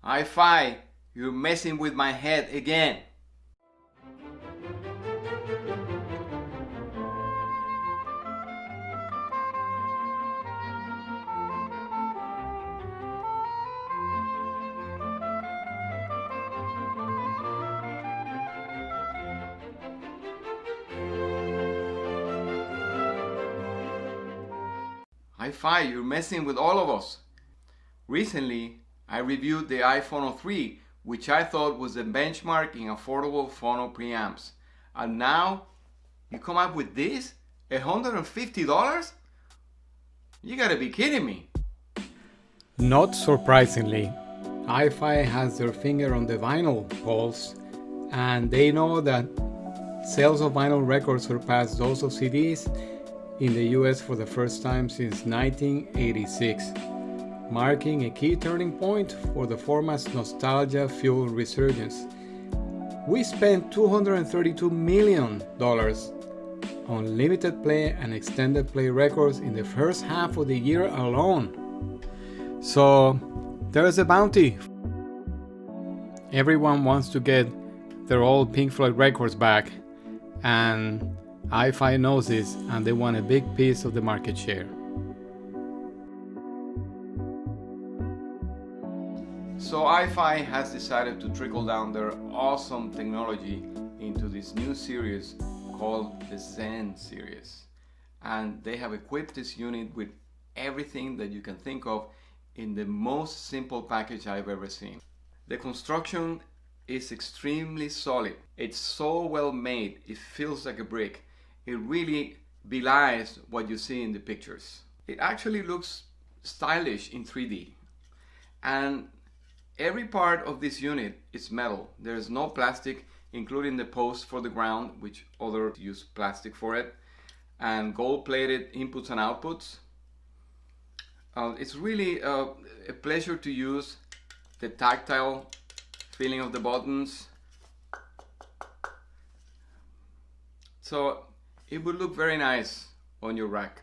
iFi, you're messing with my head again. iFi, you're messing with all of us. Recently, I reviewed the iPhone 3, which I thought was the benchmark in affordable phono preamps. And now, you come up with this? $150? You gotta be kidding me. Not surprisingly, iFi has their finger on the vinyl pulse, and they know that sales of vinyl records surpassed those of CDs in the US for the first time since 1986, marking a key turning point for the format's nostalgia-fueled resurgence. We spent $232 million on limited play and extended play records in the first half of the year alone. So there's a bounty. Everyone wants to get their old Pink Floyd records back, and iFi knows this, and they want a big piece of the market share. So iFi has decided to trickle down their awesome technology into this new series called the ZEN series. And they have equipped this unit with everything that you can think of in the most simple package I've ever seen. The construction is extremely solid. It's so well made, it feels like a brick. It really belies what you see in the pictures. It actually looks stylish in 3D. And every part of this unit is metal. There's no plastic, including the post for the ground, which others use plastic for it, and gold-plated inputs and outputs. It's really a pleasure to use. The tactile feeling of the buttons. So it would look very nice on your rack,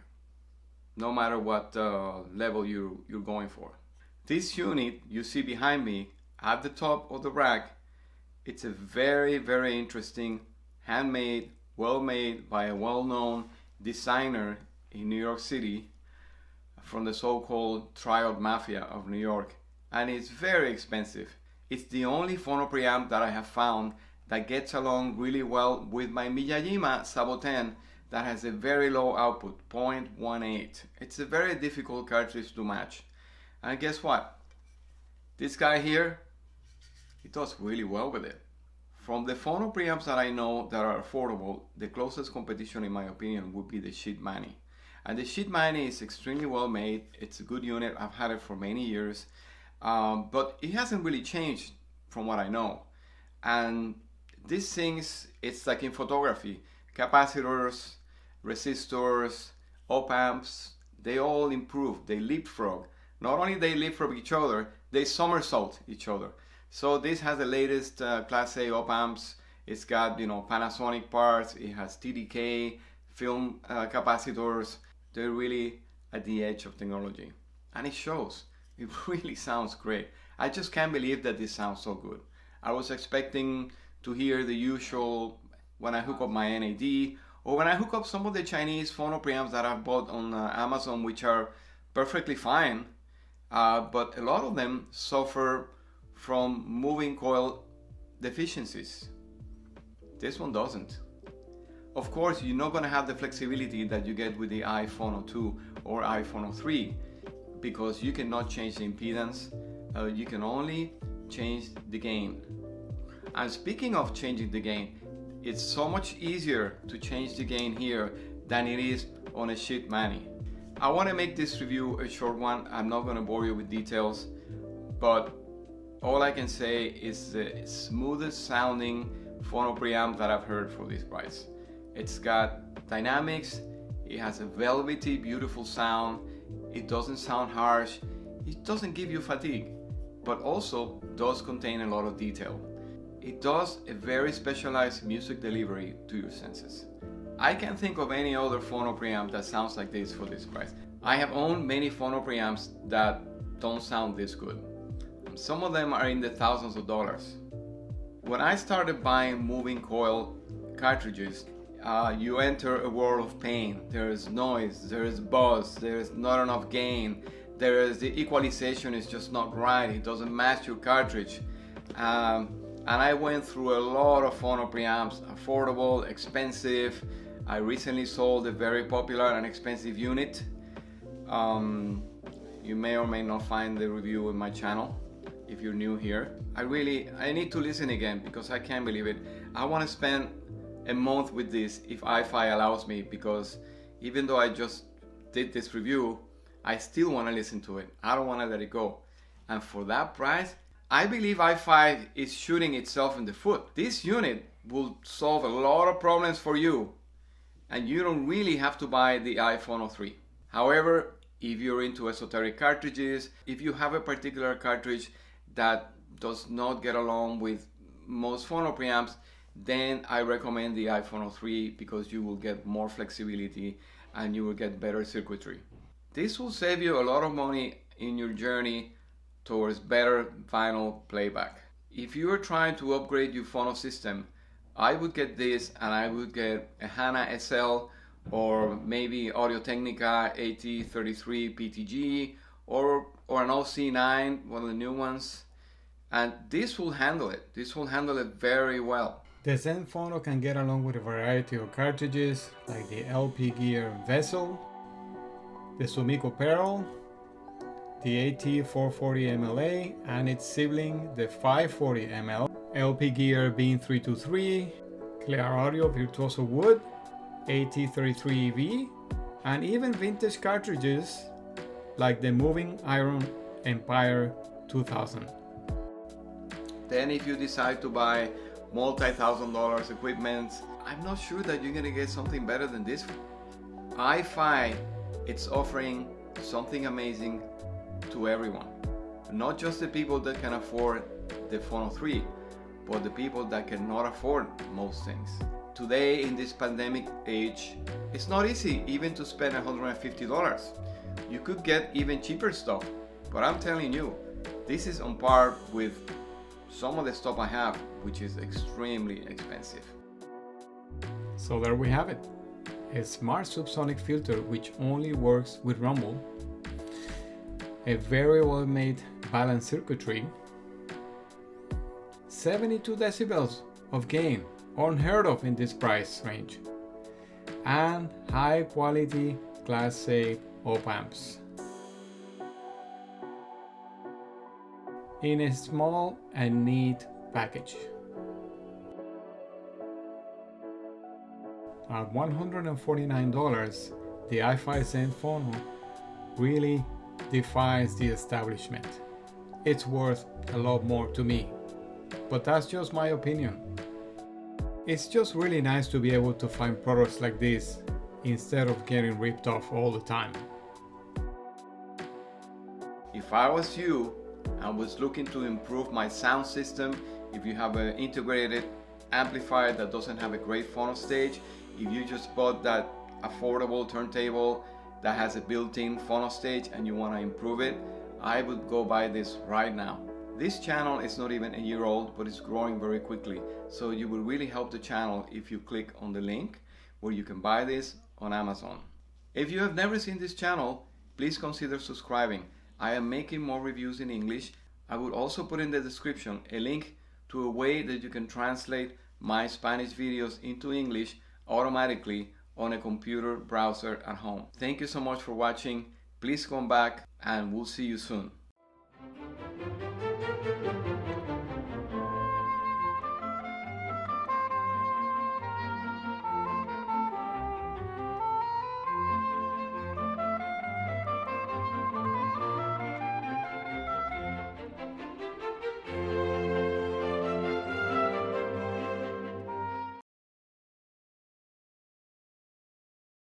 no matter what level you're going for. This unit you see behind me at the top of the rack, it's a very, very interesting, handmade, well-made by a well-known designer in New York City from the so-called Triad Mafia of New York, and it's very expensive. It's the only phono preamp that I have found that gets along really well with my Miyajima Sabo 10 that has a very low output, 0.18. It's a very difficult cartridge to match. And guess what? This guy here, he does really well with it. From the phono preamps that I know that are affordable, the closest competition in my opinion would be the Sheet Mani. And the Sheet Mani is extremely well made. It's a good unit. I've had it for many years. But it hasn't really changed from what I know. And these things, it's like in photography. Capacitors, resistors, op-amps, they all improve. They leapfrog. Not only they leapfrog each other, they somersault each other. So this has the latest Class A op-amps. It's got, Panasonic parts. It has TDK, film capacitors. They're really at the edge of technology. And it shows. It really sounds great. I just can't believe that this sounds so good. I was expecting to hear the usual when I hook up my NAD, or when I hook up some of the Chinese phono preamps that I've bought on Amazon, which are perfectly fine, but a lot of them suffer from moving coil deficiencies. This one doesn't. Of course, you're not going to have the flexibility that you get with the iPhone 2 or iPhone 3, because you cannot change the impedance. You can only change the gain. And speaking of changing the gain, it's so much easier to change the gain here than it is on a Sheet Mani. I want to make this review a short one. I'm not going to bore you with details, but all I can say is the smoothest sounding phono preamp that I've heard for this price. It's got dynamics, it has a velvety, beautiful sound, it doesn't sound harsh, it doesn't give you fatigue, but also does contain a lot of detail. It does a very specialized music delivery to your senses. I can't think of any other phono preamp that sounds like this for this price. I have owned many phono preamps that don't sound this good. I'm Some of them are in the thousands of dollars. When I started buying moving coil cartridges, you enter a world of pain. There is noise, there is buzz, there is not enough gain, the equalization is just not right, it doesn't match your cartridge. And I went through a lot of phono preamps, affordable, expensive. I recently sold a very popular and expensive unit. You may or may not find the review in my channel if you're new here. I need to listen again because I can't believe it. I want to spend a month with this if iFi allows me, because even though I just did this review, I still want to listen to it. I don't want to let it go. And for that price, I believe iFi is shooting itself in the foot. This unit will solve a lot of problems for you, and you don't really have to buy the iPhone 3. However, if you're into esoteric cartridges, if you have a particular cartridge that does not get along with most phono preamps, then I recommend the iPhone 3 because you will get more flexibility and you will get better circuitry. This will save you a lot of money in your journey towards better vinyl playback. If you are trying to upgrade your phono system, I would get this, and I would get a HANA SL or maybe Audio-Technica AT33 PTG or an OC9, one of the new ones, and this will handle it. This will handle it very well. The ZEN Phono can get along with a variety of cartridges like the LP Gear Vessel, the Sumiko Pearl, the AT440 MLA and its sibling the 540 ML, LP Gear Beam 323, Clear Audio Virtuoso Wood, AT33EV, and even vintage cartridges like the Moving Iron Empire 2000. Then if you decide to buy multi-$1,000 equipment, I'm not sure that you're gonna get something better than this. iFi, it's offering something amazing to everyone. Not just the people that can afford the Phono 3, but the people that cannot afford most things. Today in this pandemic age, it's not easy even to spend $150. You could get even cheaper stuff, but I'm telling you, this is on par with some of the stuff I have, which is extremely expensive. So there we have it. A smart subsonic filter which only works with rumble, a very well made balanced circuitry, 72 decibels of gain, unheard of in this price range, and high quality Class A op amps. In a small and neat package. At $149, the iFi ZEN Phono really defies the establishment. It's worth a lot more to me, but that's just my opinion. It's just really nice to be able to find products like this instead of getting ripped off all the time. If I was you and was looking to improve my sound system, if you have an integrated amplifier that doesn't have a great phono stage, if you just bought that affordable turntable that has a built-in phono stage and you want to improve it, I would go buy this right now. This channel is not even a year old, but it's growing very quickly, so you will really help the channel if you click on the link where you can buy this on Amazon. If you have never seen this channel, please consider subscribing. I am making more reviews in English. I would also put in the description a link to a way that you can translate my Spanish videos into English automatically on a computer browser at home. Thank you so much for watching. Please come back and we'll see you soon.